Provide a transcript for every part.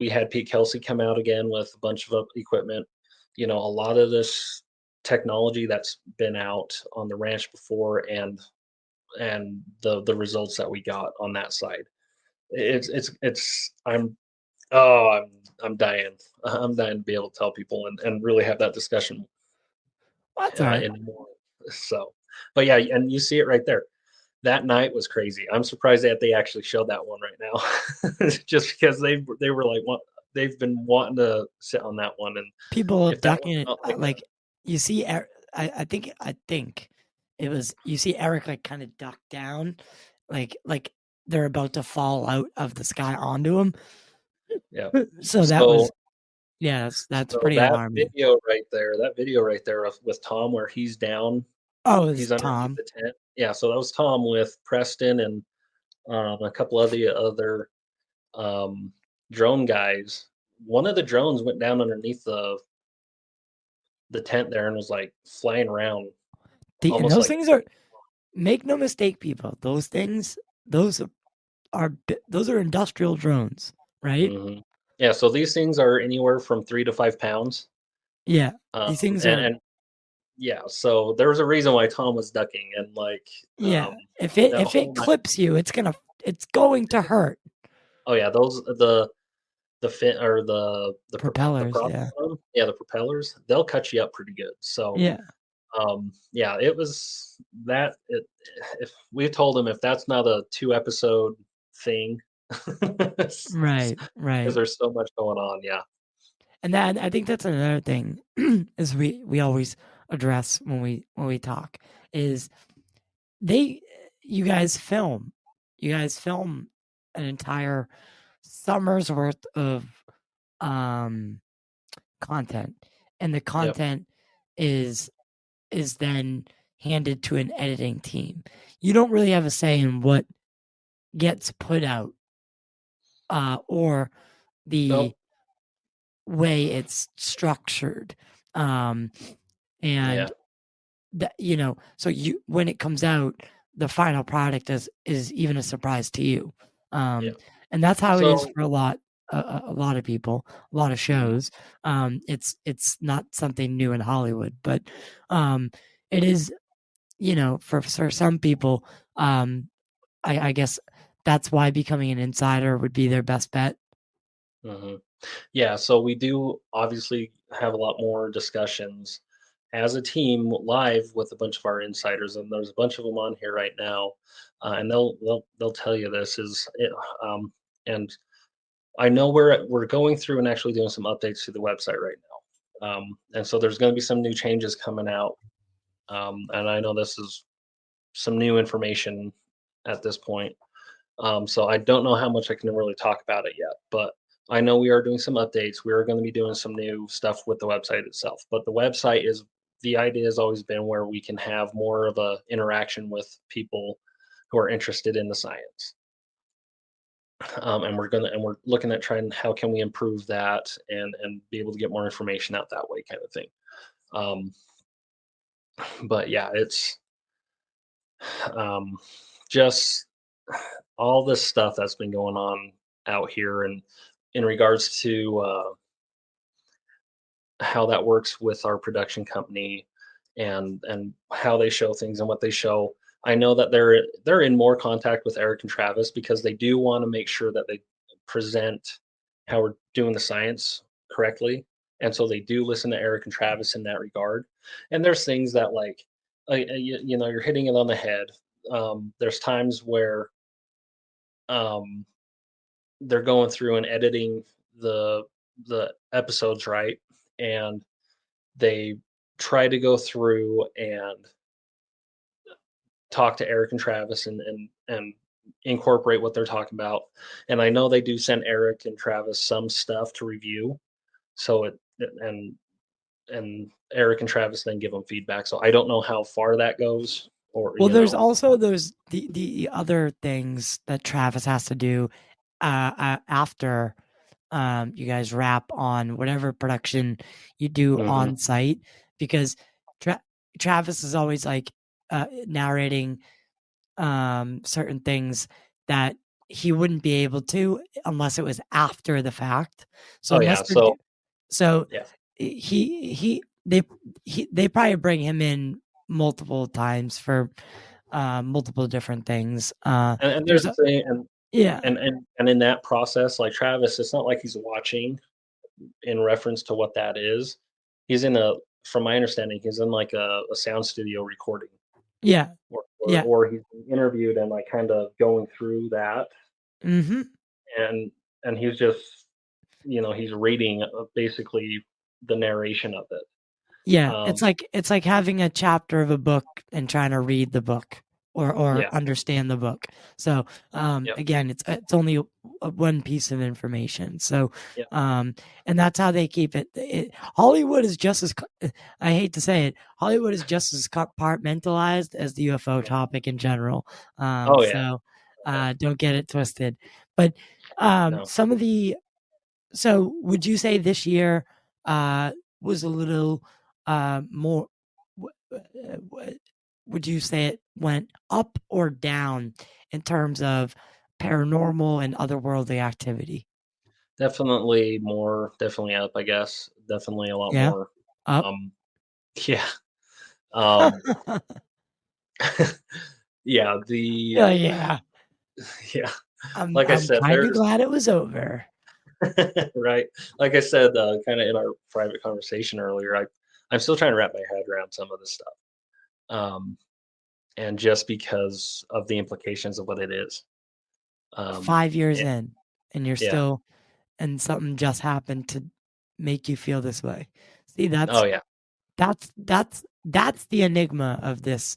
we had Pete Kelsey come out again with a bunch of equipment. A lot of this technology that's been out on the ranch before, and the results that we got on that side. It's I'm dying. I'm dying to be able to tell people and really have that discussion Well, that's all right. anymore. So, but yeah, and you see it right there. That night was crazy. I'm surprised that they actually showed that one right now, just because they were like, what, they've been wanting to sit on that one, and People if that ducking one's it, not like like you see, I think it was you see Eric like kind of duck down, like they're about to fall out of the sky onto him. yeah. So that So was yeah, that's so pretty that alarming. video right there, with Tom where he's down, Oh, it was he's underneath Tom. the tent. Yeah, so that was Tom with Preston and a couple of the other um, drone guys. One of the drones went down underneath the tent there and was like flying around, And almost those like things are make no mistake, people. Those things, those those are industrial drones, right? hmm. Yeah, so these things are anywhere from 3 to 5 pounds. Yeah, Um, these things and, are. and yeah, so there was a reason why Tom was ducking, and like Yeah, that if whole it night. clips you, it's going to hurt. Oh yeah, those the fin or the Propellers, prop yeah, on them, yeah, the propellers, they'll cut you up pretty good. So yeah, yeah, it was that. If we told him if that's not a 2 episode thing, because right, right. there's so much going on. Yeah. And that I think that's another thing is we always address when we talk is they you guys film an entire summer's worth of um content, and the Yep. content is then handed to an editing team. You don't really have a say in what gets put out, or the Nope. way it's structured. Um, and Yeah. that, so you when it comes out, the final product is even a surprise to you. Yeah. Um, and that's how it is So for a lot of people, a lot of mhm, shows. It's not something new in Hollywood, but um, it is, for some people, I guess that's why becoming an insider would be their best bet. mhm. Yeah. So we do obviously have a lot more discussions as a team live with a bunch of our insiders, and there's a bunch of them on here right now, and they'll tell you this is it. And I know we're going through and actually doing some updates to the website right now, and so there's going to be some new changes coming out, and I know this is some new information at this point. So I don't know how much I can really talk about it yet, but I know we are doing some updates. We are going to be doing some new stuff with the website itself. But the website is the idea has always been where we can have more of a interaction with people who are interested in the science. And we're looking at trying how can we improve that and be able to get more information out that way, kind of thing. Um, but yeah, it's um, just all this stuff that's been going on out here, and in regards to how that works with our production company and how they show things and what they show. I know that they're in more contact with Eric and Travis because they do want to make sure that they present how we're doing the science correctly. And so they do listen to Eric and Travis in that regard. And there's things that like you're hitting it on the head. There's times where um, they're going through and editing the the episodes right, and they try to go through and talk to Eric and Travis and incorporate what they're talking about. And I know they do send Eric and Travis some stuff to review. So and Eric and Travis then give them feedback. So I don't know how far that goes, or Well, there's also those the other things that Travis has to do after you guys wrap on whatever production you do mhm, on site, because Tra- Travis is always like narrating certain things that he wouldn't be able to unless it was after the fact. So Oh unless yeah. they're do so Yeah, he they probably bring him in multiple times for multiple different things. and There's there's a the thing, yeah, and in that process, like Travis, it's not like he's watching in reference to what that is. He's in a, from my understanding, he's in like a sound studio recording, yeah, yeah. or he's being interviewed and like kind of going through that, Hmm. and he's just, he's reading basically the narration of it. Yeah, Um, it's like having a chapter of a book and trying to read the book or yeah, understand the book. So yep, again, it's only one piece of information. So yep, and that's how they keep it. Hollywood is just as I hate to say it, Hollywood is just as compartmentalized as the UFO yeah. topic in general. Oh yeah, So yeah. don't get it twisted. But No, some of the so would you say this year was a little more? Would you say it went up or down in terms of paranormal and otherworldly activity? definitely up, I guess. Definitely a lot Yeah, more. up. Um, yeah. Um, yeah. Yeah, yeah. Yeah. Like I I'm said, kind of there's glad it was over. right. Like I said, kind of in our private conversation earlier, I'm still trying to wrap my head around some of this stuff. Um, and just because of the implications of what it is. Um, 5 years yeah, in, and you're yeah. still, and something just happened to make you feel this way. See, Oh yeah. that's the enigma of this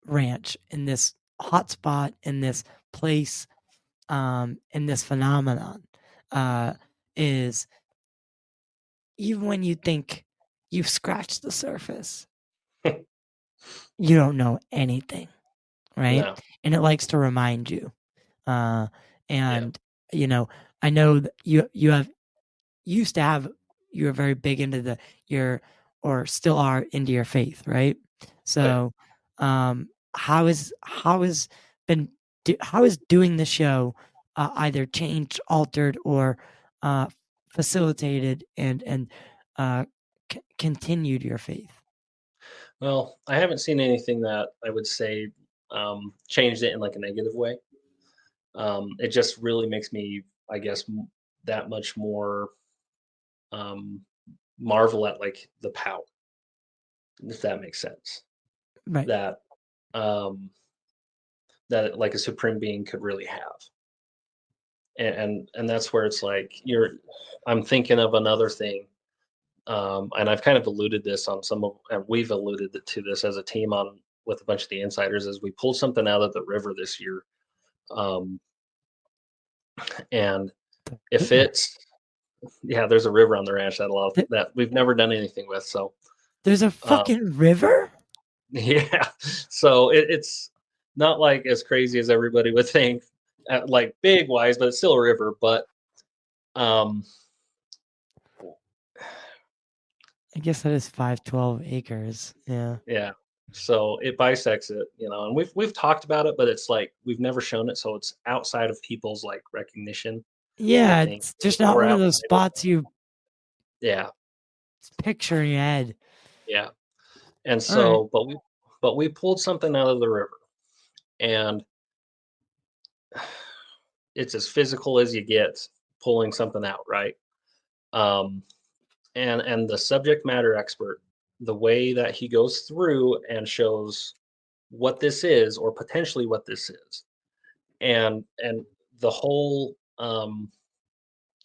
ranch, in this hotspot, in this place, in this phenomenon, uh, is even when you think you've scratched the surface, you don't know anything, right? No. And it likes to remind you. Uh, Yeah. and you know, I know that you have used to have you were very big into your or still are into your faith, right? Oh yeah. So, how is been how is doing the show either changed, altered, or uh, facilitated and uh, continued your faith? Well, I haven't seen anything that I would say changed it in like a negative way. It just really makes me, I guess, that much more um, marvel at like the power, if that makes sense. Right. That um, that like a supreme being could really have, and that's where it's like you're. I'm thinking of another thing, and I've kind of alluded this on some of, and we've alluded to this as a team on with a bunch of the insiders, as we pulled something out of the river this year, um, and The if river. it's, yeah, there's a river on the ranch that Th- that we've never done anything with. So There's a um, fucking river. yeah, so it's not like as crazy as everybody would think, like big wise, but it's still a river. But um, I guess that is 512 acres. Yeah. yeah, so it bisects it, and we've talked about it, but it's like we've never shown it, so it's outside of people's like recognition, I Yeah, think, it's just not or one of those outside of, spots you yeah, picture in your head. yeah. And All right. so, but we pulled something out of the river, and it's as physical as you get pulling something out, right? Um, and the subject matter expert, the way that he goes through and shows what this is or potentially what this is, and the whole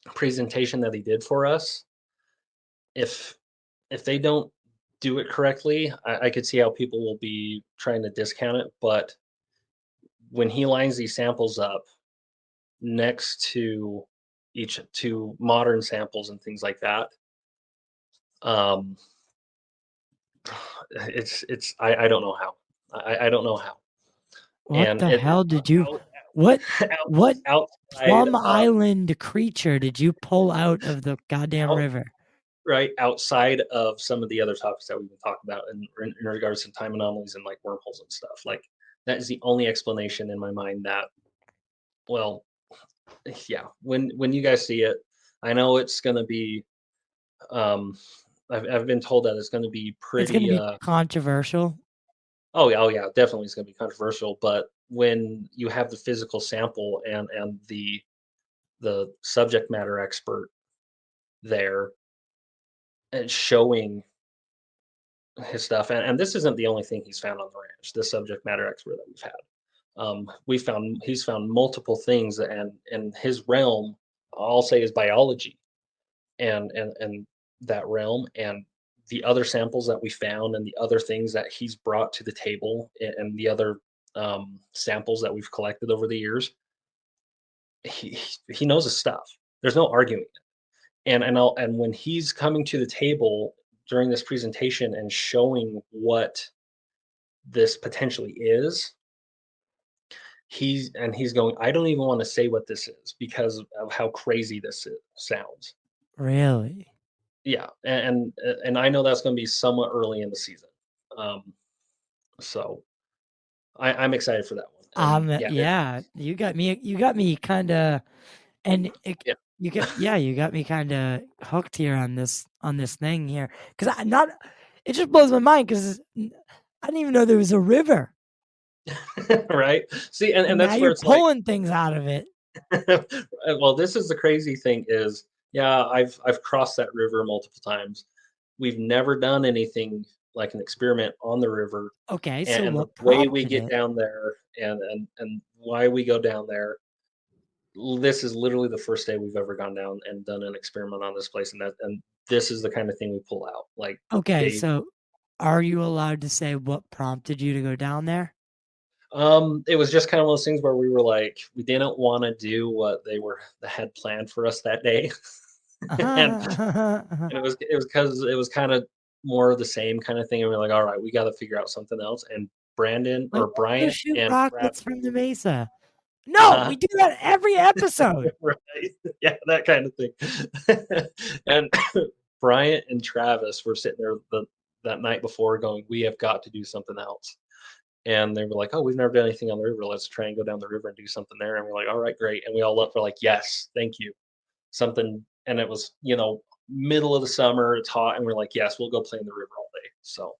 presentation that he did for us, if they don't do it correctly, I could see how people will be trying to discount it. But when he lines these samples up next to each to modern samples and things like that, um, I don't know how. I don't know how. What And the hell it's did you out, what out what outside Plum of Island creature did you pull out of the goddamn out river? right outside of some of the other topics that we've been talking about in regards to time anomalies and like wormholes and stuff. Like That is the only explanation in my mind that, well, yeah, when you guys see it, I know it's gonna be, um, I've been told that it's gonna be It's gonna pretty, be controversial. oh yeah, definitely it's gonna be controversial, but when you have the physical sample and the subject matter expert there and showing his stuff, and this isn't the only thing he's found on the ranch, the subject matter expert that we've had. He's found multiple things, and his realm, I'll say, is biology, and that realm, and the other samples that we found, and the other things that he's brought to the table, and the other samples that we've collected over the years, he he knows his stuff. There's no arguing it. And when he's coming to the table during this presentation and showing what this potentially is, he's going, I don't even want to say what this is because of how crazy sounds. Really? Yeah, and I know that's going to be somewhat early in the season, um, so I'm excited for that one. And yeah, Yeah, you got me kinda and yeah, you got me kinda hooked here on this thing here, 'cause I not it just blows my mind 'cause I didn't even know there was a river, right. See, and and now that's where you're it's like, pulling things out of it. well, this is the crazy thing is, yeah, I've crossed that river multiple times. We've never done anything like an experiment on the river, Okay, so and the what way we prompted get it? down there, and why we go down there. This is literally the first day we've ever gone down and done an experiment on this place, and this is the kind of thing we pull out. Like Okay, they, so are you allowed to say what prompted you to go down there? it was just kind of one of those things where we were like, we didn't want to do what they had planned for us that day, and it was because it was kind of more of the same kind of thing, and we're like, all right, we got to figure out something else. And Brandon Like, or let's go Bryant shoot and Travis, rockets from the mesa. No, we do that every episode. right? Yeah, that kind of thing. And Bryant and Travis were sitting there that night before going, we have got to do something else. And they were like, oh, we've never done anything on the river. Let's try and go down the river and do something there. And we're like, all right, great. And we all looked, we're like, yes, thank you. Something. And it was, middle of the summer, it's hot. And we're like, yes, we'll go play in the river all day. So,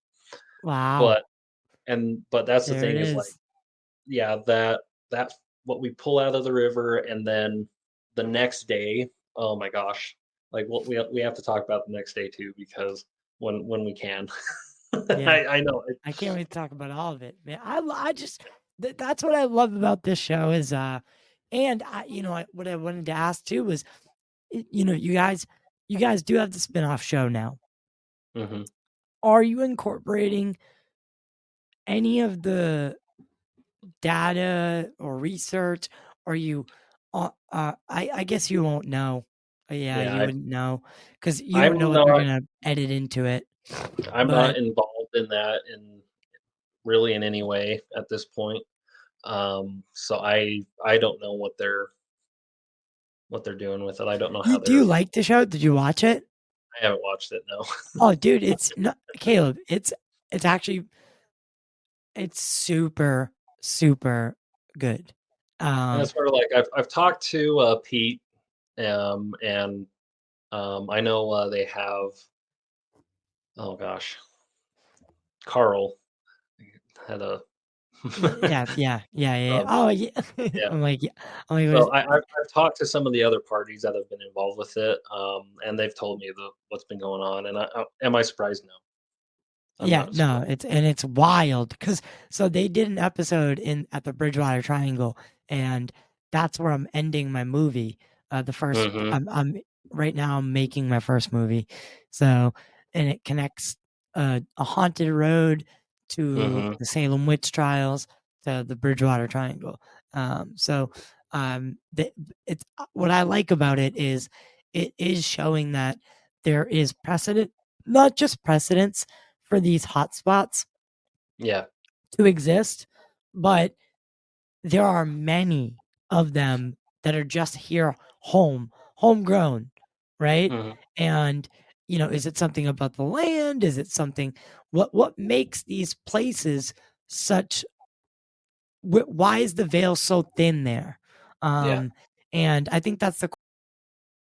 Wow, but, but that's the there it thing is like, is. yeah, that what we pull out of the river, and then the next day, oh my gosh, like what we have to talk about the next day too, because when we can, Yeah. I know it, I can't wait to talk about all of it, man. I just that's what I love about this show is and what I wanted to ask too was you guys do have the spin-off show now. hmm Are you incorporating any of the data or research? Are you I guess you won't know. Yeah, yeah, you wouldn't know because you don't know I'm what they're not gonna edit into it. I'm not But involved in that in really in any way at this point. So I don't know what they're doing with it. I don't know how do you they're. like the show? Did you watch it? I haven't watched it. No. Oh, dude, it's not Caleb. It's actually it's super super good. And Um, it's sort of like I've talked to Pete, and I know they have. Oh gosh, Carl had a. yeah. um, Oh, yeah. yeah. Yeah. I'm like, So I've talked to some of the other parties that have been involved with it, and they've told me what's been going on. And am I surprised? No, I'm yeah, not no, surprised. it's wild because so they did an episode in at the Bridgewater Triangle, and that's where I'm ending my movie. The first, hmm I'm right now I'm making my first movie, so and it connects a haunted road to hmm the Salem witch trials to the Bridgewater Triangle. So the, it's what I like about it is it is showing that there is precedent, not just precedence for these hotspots Yeah. to exist, but there are many of them that are just here homegrown, right? hmm And is it something about the land? Is it something what makes these places such why is the veil so thin there? Yeah. Um, and I think that's the